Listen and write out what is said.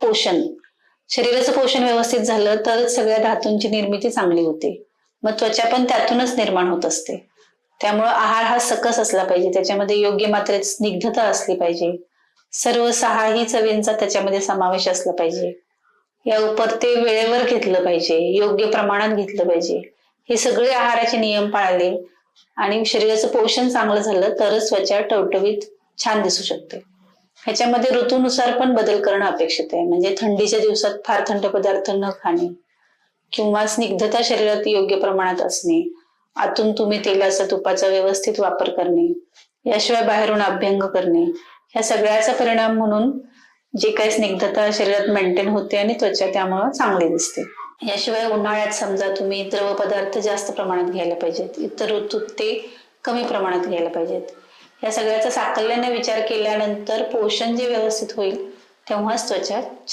पोषण, शरीराचं पोषण व्यवस्थित झालं तरच सगळ्या धातूंची निर्मिती चांगली होते. मग त्वचा पण त्यातूनच निर्माण होत असते. त्यामुळं आहार हा सकस असला पाहिजे, त्याच्यामध्ये योग्य मात्रेत स्निग्धता असली पाहिजे, सर्व 6ही चवींचा त्याच्यामध्ये समावेश असला पाहिजे. या उपर ते वेळेवर घेतलं पाहिजे, योग्य प्रमाणात घेतलं पाहिजे. हे सगळे आहाराचे नियम पाळले आणि शरीराचं पोषण चांगलं झालं तरच त्वचा टवटवीत छान दिसू शकते. ह्याच्यामध्ये ऋतूनुसार पण बदल करणं अपेक्षित आहे. म्हणजे थंडीच्या दिवसात फार थंड पदार्थ न खाणे किंवा स्निग्धता शरीरात योग्य प्रमाणात असणे, आतून तुम्ही तेलाचा तुपाचा व्यवस्थित वापर करणे, याशिवाय बाहेरून अभ्यंग करणे, ह्या सगळ्याचा परिणाम म्हणून जे काही स्निग्धता शरीरात मेंटेन होते आणि त्वचा त्यामुळे चांगली दिसते. याशिवाय उन्हाळ्यात समजा तुम्ही द्रव पदार्थ जास्त प्रमाणात घ्यायला पाहिजेत, इतर ऋतूत ते कमी प्रमाणात घ्यायला पाहिजेत. या सगळ्याचा साकल्याने विचार केल्यानंतर पोषण जे व्यवस्थित होईल तेव्हाच त्वचा